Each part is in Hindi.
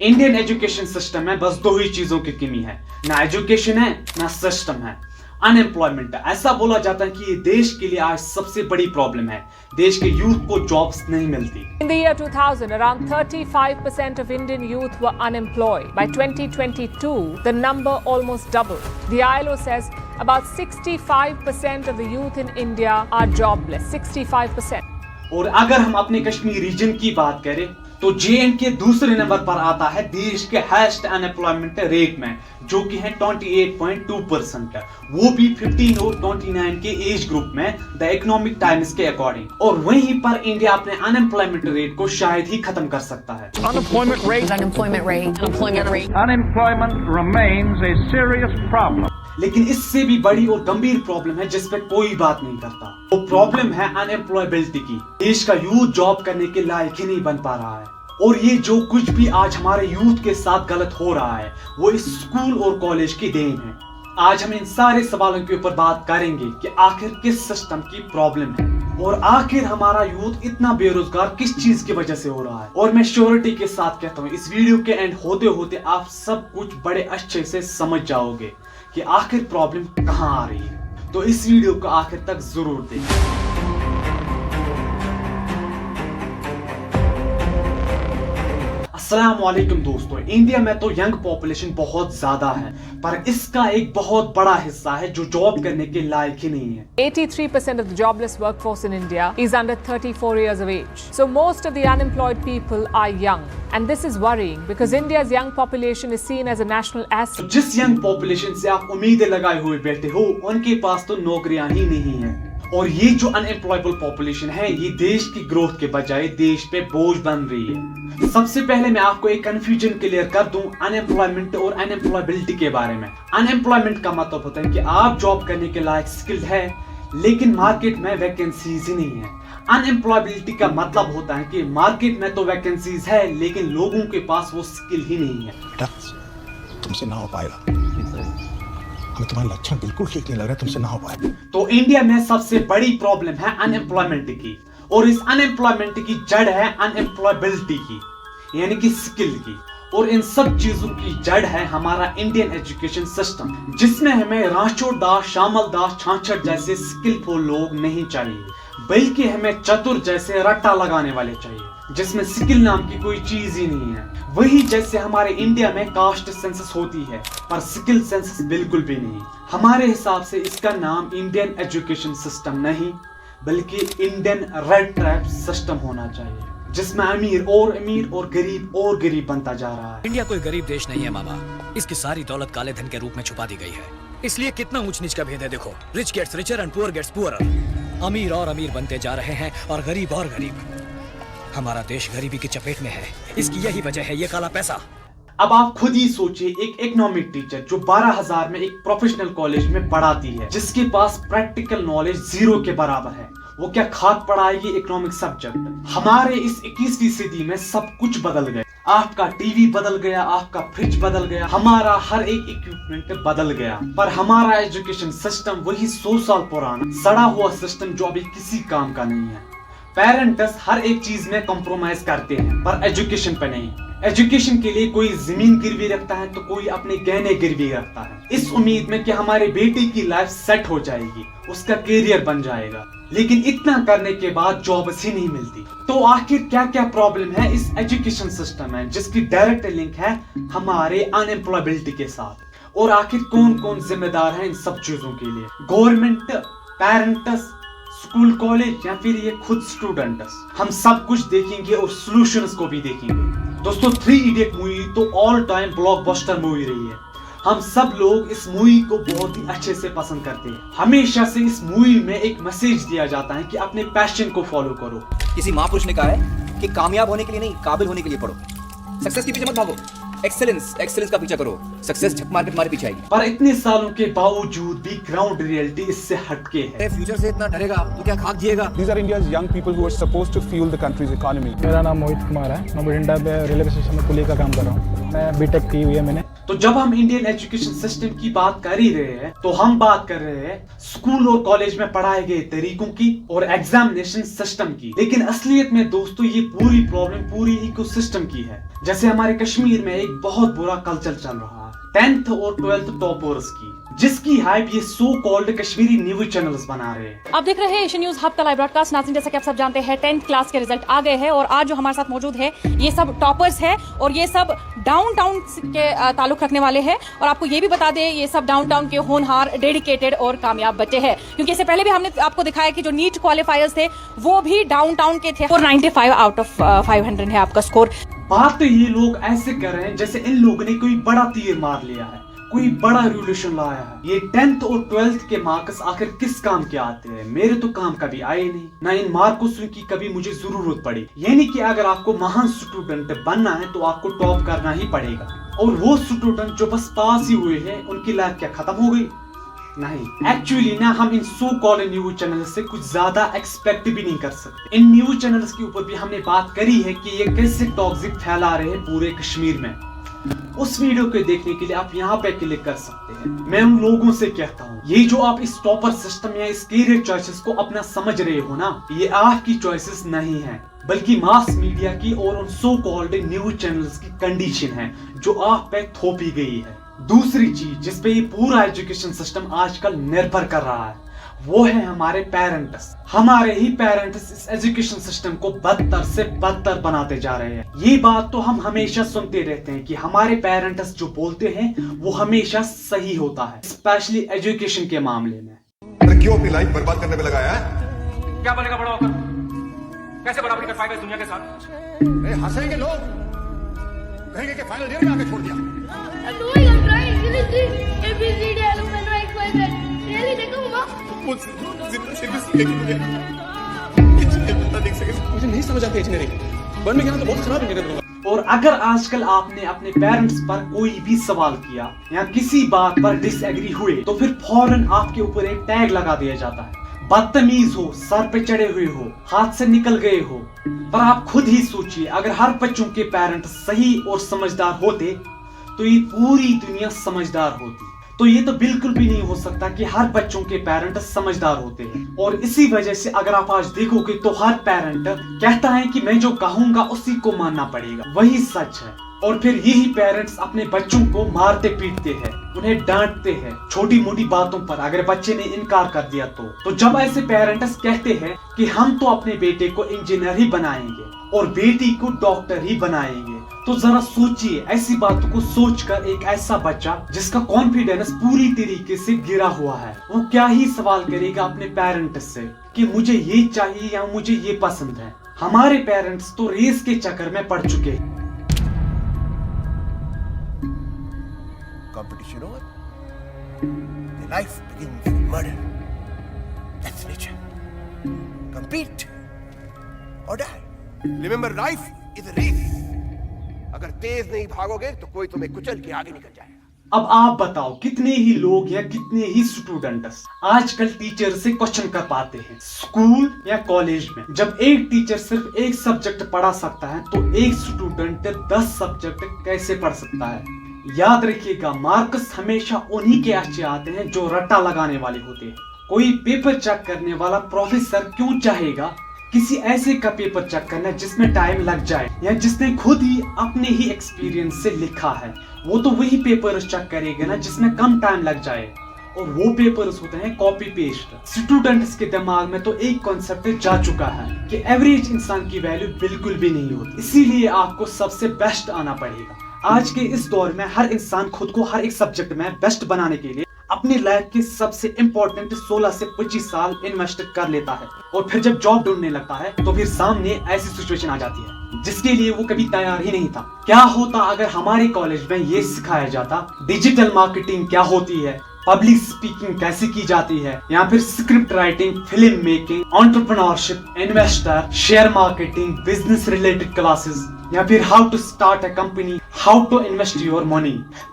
इंडियन एजुकेशन सिस्टम में बस दो ही चीजों की कमी है, ना एजुकेशन है ना सिस्टम है, अनएम्प्लॉयमेंट। ऐसा बोला जाता है कि ये देश के लिए आज सबसे बड़ी प्रॉब्लम है, देश के यूथ को जॉब्स नहीं मिलती। In the year 2000, around 35% of Indian youth were unemployed. By 2022, the number almost doubled. The ILO says about 65% of the youth in India are jobless. 65%. और अगर हम अपने कश्मीर रीजन की बात करें तो JNK दूसरे नंबर पर आता है देश के हाईएस्ट अनएम्प्लॉयमेंट रेट में, जो कि है 28.2%, वो भी 15 और 29 के एज ग्रुप में द इकोनॉमिक टाइम्स के अकॉर्डिंग। और वहीं पर इंडिया अपने अनएम्प्लॉयमेंट रेट को शायद ही खत्म कर सकता है। Unemployment remains a serious problem. लेकिन इससे भी बड़ी और गंभीर प्रॉब्लम है जिस पे कोई बात नहीं करता। वो प्रॉब्लम है अनएम्प्लॉयबिलिटी की। देश का यूथ जॉब करने के लायक ही नहीं बन पा रहा है। और ये जो कुछ भी आज हमारे यूथ के साथ गलत हो रहा है वो इस स्कूल और कॉलेज की देन है। आज हम इन सारे सवालों के ऊपर बात करेंगे कि आखिर किस सिस्टम की प्रॉब्लम है और आखिर हमारा यूथ इतना बेरोजगार किस चीज की वजह से हो रहा है। और मैं श्योरिटी के साथ कहता हूँ इस वीडियो के एंड होते होते आप सब कुछ बड़े अच्छे से समझ जाओगे कि आखिर प्रॉब्लम कहां आ रही है। तो इस वीडियो को आखिर तक जरूर देखें। अस्सलाम वालेकुम दोस्तों, इंडिया में तो यंग पॉपुलेशन बहुत ज्यादा है, पर इसका एक बहुत बड़ा हिस्सा है जो जॉब करने के लायक ही नहीं है। 83% of the jobless workforce in India is under 34 years of age. So most of the unemployed people are young. And this is worrying because India's young population is seen as a national asset. तो जिस यंग पॉपुलेशन से आप उम्मीदें लगाए हुए बैठे हो उनके पास तो नौकरियां ही नहीं है। और ये जो अनएम्प्लॉयबल पॉपुलेशन है ये देश की ग्रोथ के बजाय देश पे बोझ बन रही है। सबसे पहले मैं आपको एक कंफ्यूजन क्लियर कर दूं अनएम्प्लॉयमेंट और अनएम्प्लॉयबिलिटी के बारे में। अनएम्प्लॉयमेंट का मतलब होता है कि आप जॉब करने के लायक स्किल्ड है लेकिन मार्केट में वैकेंसीज ही नहीं है। अनएम्प्लॉयबिलिटी का मतलब होता है कि मार्केट में तो वैकेंसीज है लेकिन लोगों के पास वो स्किल ही नहीं है। बेटा, तुमसे ना हो पाएगा। हमें तुम्हारे लक्षण बिल्कुल ठीक नहीं लग रहा, तुमसे ना हो पाएगा। तो इंडिया में सबसे बड़ी प्रॉब्लम है अनएम्प्लॉयमेंट की और इस अनएम्प्लॉयमेंट की जड़ है अनएम्प्लॉयबिलिटी की, यानी कि स्किल की। और इन सब चीजों की जड़ है हमारा इंडियन एजुकेशन सिस्टम, जिसमें हमें राठौड़ दास, श्यामल दास, छाछड़ जैसे स्किलफुल लोग नहीं चाहिए, बल्कि हमें चतुर जैसे रट्टा लगाने वाले चाहिए जिसमें स्किल नाम की कोई चीज ही नहीं है। वही जैसे हमारे इंडिया में कास्ट सेंसस होती है पर स्किल सेंसस बिल्कुल भी नहीं। हमारे हिसाब से इसका नाम इंडियन एजुकेशन सिस्टम नहीं बल्कि इंडियन रेड ट्रैप सिस्टम होना चाहिए, जिसमें अमीर और गरीब बनता जा रहा है। इंडिया कोई गरीब देश नहीं है मामा, इसकी सारी दौलत काले धन के रूप में छुपा दी गई है। इसलिए कितना ऊंच नीच का भेद है देखो। Rich gets richer and poor gets poorer. अमीर और अमीर बनते जा रहे हैं और गरीब और गरीब। हमारा देश गरीबी की चपेट में है, इसकी यही वजह है ये काला पैसा। अब आप खुद ही सोचिए, एक इकोनॉमिक टीचर जो 12,000 में एक प्रोफेशनल कॉलेज में पढ़ाती है, जिसके पास प्रैक्टिकल नॉलेज 0 के बराबर है, वो क्या खाक पढ़ाएगी इकोनॉमिक सब्जेक्ट? हमारे इस 21वीं सदी में सब कुछ बदल गया। आपका टीवी बदल गया, आपका फ्रिज बदल गया, हमारा हर एक इक्विपमेंट बदल गया, पर हमारा एजुकेशन सिस्टम वही 100 साल पुराना सड़ा हुआ सिस्टम जो अभी किसी काम का नहीं है। पेरेंट्स हर एक चीज में कॉम्प्रोमाइज करते हैं पर एजुकेशन पे नहीं। एजुकेशन के लिए कोई जमीन गिरवी रखता है तो कोई अपने गहने गिरवी रखता है, इस उम्मीद में कि हमारे बेटे की लाइफ सेट हो जाएगी, उसका करियर बन जाएगा। लेकिन इतना करने के बाद जॉब्स ही नहीं मिलती। तो आखिर क्या क्या प्रॉब्लम है इस एजुकेशन सिस्टम में जिसकी डायरेक्ट लिंक है हमारे अनएम्प्लॉयबिलिटी के साथ? और आखिर कौन कौन जिम्मेदार है इन सब चीजों के लिए? गवर्नमेंट, पेरेंट्स, स्कूल, कॉलेज या फिर ये खुद स्टूडेंट्स? हम सब कुछ देखेंगे और सॉल्यूशंस को भी देखेंगे। दोस्तों, 3 इडियट मूवी तो ऑल टाइम ब्लॉकबस्टर मूवी रही है। हम सब लोग इस मूवी को बहुत ही अच्छे से पसंद करते हैं। हमेशा से इस मूवी में एक मैसेज दिया जाता है कि अपने पैशन को फॉलो करो। किसी महापुरुष ने कहा है कि कामयाब होने के लिए नहीं, काबिल होने के लिए पढ़ो। सक्सेस के पीछे मत भागो, एक्सेलेंस का पीछा करो। सक्सेस झक मार के तुम्हारे पीछे आएगी। पर इतने सालों के बावजूद भी ग्राउंड रियलिटी इससे हटके है। फ्यूचर से इतना डरेगा तो क्या खाक जिएगा? These are India's young people who are supposed to fuel the country's economy. मेरा नाम मोहित कुमार है। मैं बठिंडा पे रेलवे स्टेशन में कुली का काम कर रहा हूँ। मैं बीटेक की हुई है मैंने। तो जब हम इंडियन एजुकेशन सिस्टम की बात कर ही रहे हैं तो हम बात कर रहे हैं स्कूल और कॉलेज में पढ़ाए गए तरीकों की और एग्जामिनेशन सिस्टम की। लेकिन असलियत में दोस्तों ये पूरी प्रॉब्लम पूरी इकोसिस्टम की है। जैसे हमारे कश्मीर में एक बहुत बुरा कल्चर चल रहा है 10th और 12th टॉपर्स की, जिसकी हाइप ये so called Kashmiri news channels बना रहे हैं। आप देख रहे हैं एशियन न्यूज हब का लाइव ब्रॉडकास्ट। नाज़रीन, जैसा कि आप सब जानते हैं 10th क्लास के रिजल्ट आ गए हैं और आज जो हमारे साथ मौजूद है ये सब टॉपर्स है और ये सब डाउनटाउन के ताल्लुक रखने वाले हैं। और आपको ये भी बता दें ये सब डाउनटाउन के होनहार, डेडिकेटेड और कामयाब बच्चे हैं, क्योंकि इससे पहले भी हमने आपको दिखाया कि जो नीट क्वालिफायर्स थे वो भी डाउनटाउन के थे। 495 आउट ऑफ 500 है आपका स्कोर। बात तो ये लोग ऐसे कर रहे हैं जैसे इन लोगों ने कोई बड़ा तीर मार लिया है, कोई बड़ा रिवोल्यूशन लाया है। ये 10th और 12th के मार्क्स आखिर किस काम के आते हैं? मेरे तो काम कभी आए नहीं, ना इन मार्क्स की कभी मुझे जरूरत पड़ी। यानी कि अगर आपको महान स्टूडेंट बनना है तो आपको टॉप करना ही पड़ेगा। और वो स्टूडेंट जो बस पास ही हुए हैं उनकी लाइफ क्या खत्म हो गई? नहीं, एक्चुअली ना हम इन सो कॉल्ड न्यूज चैनल से कुछ ज्यादा एक्सपेक्ट भी नहीं कर सकते। इन न्यूज चैनल्स के ऊपर भी हमने बात करी है कि ये कैसे टॉक्सिक फैला रहे हैं पूरे कश्मीर में। उस वीडियो को देखने के लिए आप यहाँ पे क्लिक कर सकते हैं। मैं उन लोगों से कहता हूँ ये जो आप इस टॉपर सिस्टम या इस कैरियर चॉइसेस को अपना समझ रहे हो ना, ये आपकी चॉइसेस नहीं है, बल्कि मास मीडिया की और उन सो कॉल्ड न्यूज चैनल्स की कंडीशन है जो आप पे थोपी गई है। दूसरी चीज जिस पे ये पूरा एजुकेशन सिस्टम आजकल निर्भर कर रहा है वो है हमारे पेरेंट्स। हमारे ही पेरेंट्स इस एजुकेशन सिस्टम को बदतर से बदतर बनाते जा रहे हैं। ये बात तो हम हमेशा सुनते रहते हैं कि हमारे पेरेंट्स जो बोलते हैं वो हमेशा सही होता है, स्पेशली एजुकेशन के मामले में। अरे क्यों अपनी लाइफ बर्बाद करने में लगाया है? क्या बनेगा बड़ा होकर? कैसे बराबरी कर पाएगा इस दुनिया के साथ? अरे हंसेंगे लोग, कहेंगे कि फाइनल ईयर में आके छोड़ दिया। मुझे नहीं समझ आती इंजीनियरिंग, बनने के तो बहुत खराब इंजीनियर। और अगर आजकल आपने अपने पेरेंट्स पर कोई भी सवाल किया या किसी बात पर डिसएग्री हुए तो फिर फौरन आपके ऊपर एक टैग लगा दिया जाता है। बदतमीज हो, सर पे चढ़े हुए हो, हाथ से निकल गए हो। पर आप खुद ही सोचिए, अगर हर बच्चों के पेरेंट्स सही और समझदार होते तो ये पूरी दुनिया समझदार होती। तो ये तो बिल्कुल भी नहीं हो सकता कि हर बच्चों के पेरेंट्स समझदार होते हैं। और इसी वजह से अगर आप आज देखोगे तो हर पेरेंट कहता है कि मैं जो कहूंगा उसी को मानना पड़ेगा, वही सच है। और फिर यही पेरेंट्स अपने बच्चों को मारते पीटते हैं, उन्हें डांटते हैं छोटी मोटी बातों पर अगर बच्चे ने इनकार कर दिया तो जब ऐसे पेरेंट्स कहते हैं कि हम तो अपने बेटे को इंजीनियर ही बनाएंगे और बेटी को डॉक्टर ही बनाएंगे, तो जरा सोचिए ऐसी बातों को सोचकर एक ऐसा बच्चा जिसका कॉन्फिडेंस पूरी तरीके से गिरा हुआ है वो क्या ही सवाल करेगा अपने पेरेंट्स से कि मुझे ये चाहिए या मुझे ये पसंद है। हमारे पेरेंट्स तो रेस के चक्कर में पड़ चुके हैं। Competition over. The life begins with murder. That's nature. Compete or die. Remember, life is a race. अगर तेज नहीं भागोगे तो कोई तुम्हें कुचल के आगे निकल जाएगा। अब आप बताओ कितने ही लोग या कितने ही स्टूडेंट्स आजकल टीचर से क्वेश्चन कर पाते हैं स्कूल या कॉलेज में। जब एक टीचर सिर्फ एक सब्जेक्ट पढ़ा सकता है तो एक स्टूडेंट 10 सब्जेक्ट कैसे पढ़ सकता है? याद रखिएगा, मार्क्स हमेशा उन्हीं के अच्छे आते हैं जो रट्टा लगाने वाले होते हैं। कोई पेपर चेक करने वाला प्रोफेसर क्यों चाहेगा किसी ऐसे का पेपर चेक करना जिसमें टाइम लग जाए या जिसने खुद ही अपने ही एक्सपीरियंस से लिखा है? वो तो वही पेपर चेक करेगा ना जिसमें कम टाइम लग जाए। और वो पेपर्स होते हैं कॉपी पेस्ट। स्टूडेंट्स के दिमाग में तो एक कॉन्सेप्ट जा चुका है कि एवरेज इंसान की वैल्यू बिल्कुल भी नहीं होती, इसीलिए आपको सबसे बेस्ट आना पड़ेगा। आज के इस दौर में हर इंसान खुद को हर एक सब्जेक्ट में बेस्ट बनाने के लिए अपनी लाइफ के सबसे इम्पोर्टेंट 16 से 25 साल इन्वेस्ट कर लेता है और फिर जब जॉब ढूंढने लगता है तो फिर सामने ऐसी सिचुएशन आ जाती है जिसके लिए वो कभी तैयार ही नहीं था। क्या होता अगर हमारे कॉलेज में ये सिखाया जाता डिजिटल मार्केटिंग क्या होती है, पब्लिक स्पीकिंग कैसे की जाती है, या फिर script writing, film making, entrepreneurship, investor, share marketing, business related classes, या फिर how to start a company, how to invest your money.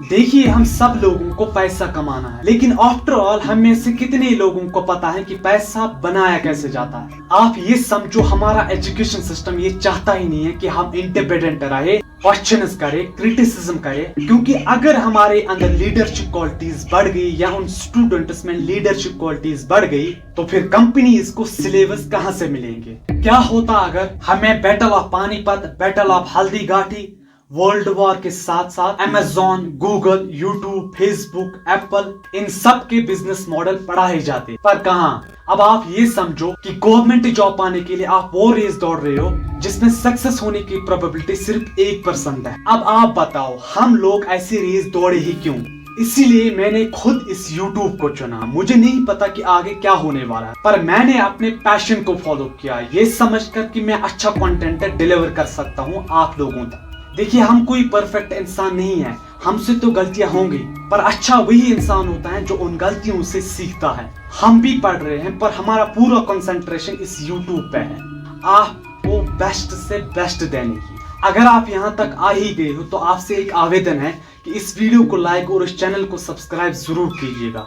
देखिए, हम सब लोगों को पैसा कमाना है, लेकिन आफ्टर ऑल हम में से कितने लोगों को पता है कि पैसा बनाया कैसे जाता है? आप ये समझो, हमारा एजुकेशन सिस्टम ये चाहता ही नहीं है कि हम इंडिपेंडेंट रहे, क्वेश्चन करे, क्रिटिसिज्म करे, क्योंकि अगर हमारे अंदर लीडरशिप क्वालिटीज बढ़ गई या उन स्टूडेंट्स में लीडरशिप क्वालिटीज बढ़ गई तो फिर कंपनीज को सिलेबस कहां से मिलेंगे? क्या होता अगर हमें battle of Panipat, battle of Haldi Ghati, world war के साथ साथ Amazon, Google, YouTube, Facebook, Apple इन सब के बिजनेस मॉडल पढ़ाए जाते, पर कहां? अब आप ये समझो कि गवर्नमेंट जॉब पाने के लिए आप वो रेस दौड़ रहे हो जिसमें सक्सेस होने की प्रोबेबिलिटी सिर्फ 1% है। अब आप बताओ हम लोग ऐसी रेस दौड़े ही क्यों? इसीलिए मैंने खुद इस YouTube को चुना। मुझे नहीं पता कि आगे क्या होने वाला है, पर मैंने अपने पैशन को फॉलो किया, ये समझकर कि मैं अच्छा कंटेंट डिलीवर कर सकता हूँ आप लोगों तक। देखिए, हम कोई परफेक्ट इंसान नहीं है, हमसे तो गलतियां होंगी, पर अच्छा वही इंसान होता है जो उन गलतियों से सीखता है। हम भी पढ़ रहे हैं, पर हमारा पूरा कंसंट्रेशन इस YouTube पे है आपको बेस्ट से बेस्ट देने की। अगर आप यहाँ तक आ ही गए हो तो आपसे एक आवेदन है कि इस वीडियो को लाइक और इस चैनल को सब्सक्राइब जरूर कीजिएगा,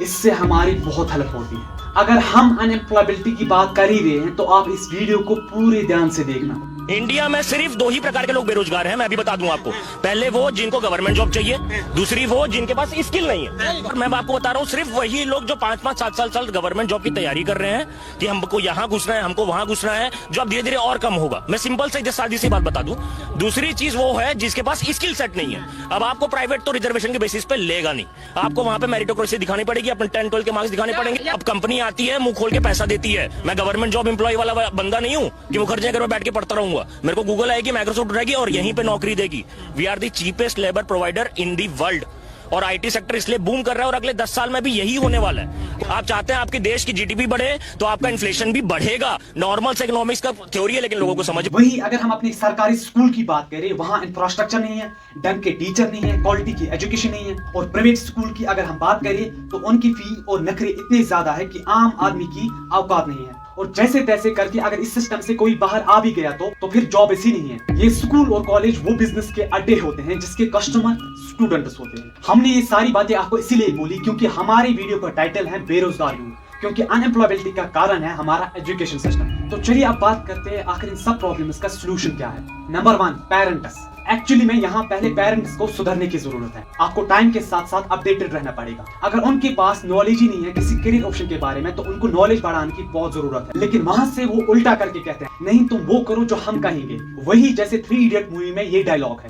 इससे हमारी बहुत हेल्प होती है। अगर हम अनएम्प्लॉयबिलिटी की बात कर ही रहे हैं तो आप इस वीडियो को पूरे ध्यान से देखना। इंडिया में सिर्फ 2 ही प्रकार के लोग बेरोजगार हैं, मैं अभी बता दूं आपको। पहले वो जिनको गवर्नमेंट जॉब चाहिए, दूसरी वो जिनके पास स्किल नहीं है। और मैं आपको बता रहा हूँ, सिर्फ वही लोग जो 5-5, 7 साल गवर्नमेंट जॉब की तैयारी कर रहे हैं कि हमको यहाँ घुसना है, हमको वहां घुसना है, जो अब धीरे धीरे और कम होगा। मैं सिंपल से सादी सी बात बता दूं। दूसरी चीज वो है जिसके पास स्किल सेट नहीं है। अब आपको प्राइवेट तो रिजर्वेशन के बेसिस पे लेगा नहीं, आपको वहां पे मेरिटोक्रेसी दिखानी पड़ेगी, अपने 10-12 के मार्क्स दिखाने पड़ेंगे। अब कंपनी आती है, मुंह खोल के पैसा देती है। मैं गवर्नमेंट जॉब एम्प्लॉय वाला बंदा नहीं हूँ कि वो घर में बैठ के पढ़ता रहूंगा। मेरे को गूगल आएगी, माइक्रोसॉफ्ट उठाएगी और यहीं पे नौकरी देगी। We are the cheapest labour provider in the world. और आईटी सेक्टर इसलिए बूम कर रहा है और अगले 10 साल में भी यही होने वाला है। आप चाहते हैं आपके देश की जीडीपी बढ़े तो आपका इन्फ्लेशन भी बढ़ेगा। नॉर्मल से इकोनॉमिक्स का थ्योरी है, लेकिन लोगों को समझ। वही अगर हम अपने सरकारी स्कूल की बात करें, वहां इंफ्रास्ट्रक्चर नहीं है, ढंग के टीचर नहीं है, क्वालिटी की एजुकेशन नहीं है। और प्राइवेट स्कूल की अगर हम बात करें तो उनकी फी और नखरे इतने ज्यादा है कि आम आदमी की औकात नहीं है। और जैसे तैसे करके अगर इस सिस्टम से कोई बाहर आ भी गया तो फिर जॉब ऐसी नहीं है। ये स्कूल और कॉलेज वो बिजनेस के अड्डे होते हैं जिसके कस्टमर स्टूडेंट्स होते हैं। हमने ये सारी बातें आपको इसीलिए बोली क्योंकि हमारी वीडियो का टाइटल है बेरोजगार यूथ, क्योंकि अनएम्प्लॉयबिलिटी का कारण है हमारा एजुकेशन सिस्टम। तो चलिए अब बात करते हैं आखिर इन सब प्रॉब्लम्स का सलूशन क्या है। Number 1, parents. एक्चुअली में यहाँ पहले पेरेंट्स को सुधरने की जरूरत है। आपको टाइम के साथ साथ अपडेटेड रहना पड़ेगा। अगर उनके पास नॉलेज ही नहीं है किसी करियर ऑप्शन के बारे में तो उनको नॉलेज बढ़ाने की बहुत जरूरत है। लेकिन वहां से वो उल्टा करके कहते हैं नहीं तुम वो करो जो हम कहेंगे। वही जैसे 3 इडियट मूवी में ये डायलॉग है,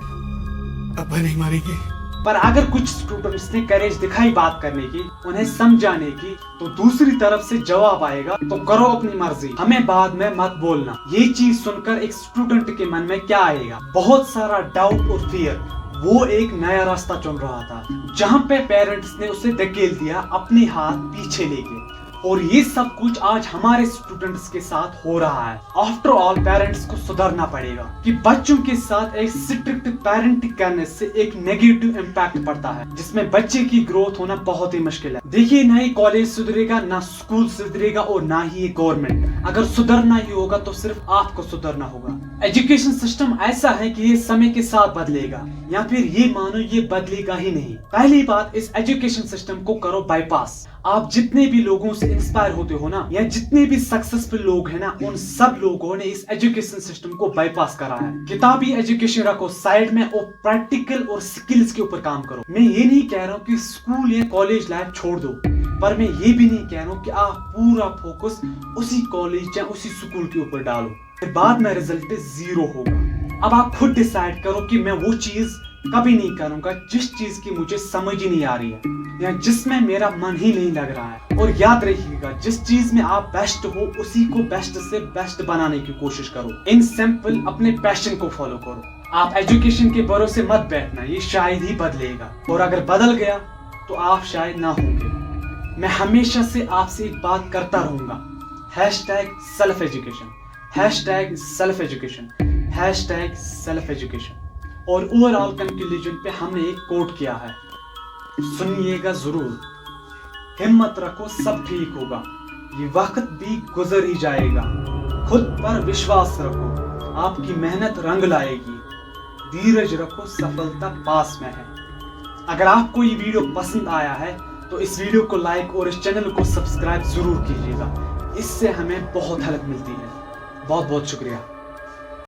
अब नहीं मारेंगे। पर अगर कुछ स्टूडेंट्स ने करेज दिखाई बात करने की, उन्हें समझाने की, तो दूसरी तरफ से जवाब आएगा तो करो अपनी मर्जी, हमें बाद में मत बोलना। ये चीज सुनकर एक स्टूडेंट के मन में क्या आएगा? बहुत सारा डाउट और फियर। वो एक नया रास्ता चुन रहा था जहाँ पे पेरेंट्स ने उसे धकेल दिया अपने हाथ पीछे लेके। और ये सब कुछ आज हमारे स्टूडेंट्स के साथ हो रहा है। आफ्टर ऑल पेरेंट्स को सुधरना पड़ेगा कि बच्चों के साथ एक स्ट्रिक्ट पेरेंटिंग करने से एक नेगेटिव इम्पैक्ट पड़ता है जिसमें बच्चे की ग्रोथ होना बहुत ही मुश्किल है। देखिए, ना ही कॉलेज सुधरेगा, ना स्कूल सुधरेगा और ना ही ये गवर्नमेंट। अगर सुधरना ही होगा तो सिर्फ आपको सुधरना होगा। एजुकेशन सिस्टम ऐसा है कि ये समय के साथ बदलेगा या फिर ये मानो ये बदलेगा ही नहीं। पहली बात, इस एजुकेशन सिस्टम को करो बाईपास। आप जितने भी लोगों से इंस्पायर होते हो ना, या जितने भी सक्सेसफुल लोग हैं ना, उन सब लोगों ने इस एजुकेशन सिस्टम को बाईपास करा है। किताबी एजुकेशन रखो साइड में और प्रैक्टिकल और स्किल्स के ऊपर काम करो। मैं ये नहीं कह रहा हूँ कि स्कूल या कॉलेज लाइफ छोड़ दो, पर मैं ये भी नहीं कह रहा हूँ कि आप पूरा फोकस उसी कॉलेज या उसी स्कूल के ऊपर डालो, फिर बाद में रिजल्ट 0 होगा। अब आप खुद डिसाइड करो कि मैं वो चीज कभी नहीं करूंगा जिस चीज की मुझे समझ ही नहीं आ रही है या जिसमें मेरा मन ही नहीं लग रहा है। और याद रखिएगा, जिस चीज में आप बेस्ट हो उसी को बेस्ट से बेस्ट बनाने की कोशिश करो। इन सिंपल अपने पैशन को फॉलो करो। आप एजुकेशन के भरोसे मत बैठना, ये शायद ही बदलेगा, और अगर बदल गया तो आप शायद ना होंगे। मैं हमेशा से आपसे एक बात करता रहूंगा, #self education, #self education, #self education. और ओवरऑल कंक्लूजन पे हमने एक कोट किया है, सुनिएगा जरूर, हिम्मत रखो सब ठीक होगा, ये वक्त भी गुजर ही जाएगा, खुद पर विश्वास रखो आपकी मेहनत रंग लाएगी, धीरज रखो सफलता पास में है। अगर आपको ये वीडियो पसंद आया है तो इस वीडियो को लाइक और इस चैनल को सब्सक्राइब जरूर कीजिएगा, इससे हमें बहुत हेल्प मिलती है। बहुत बहुत शुक्रिया।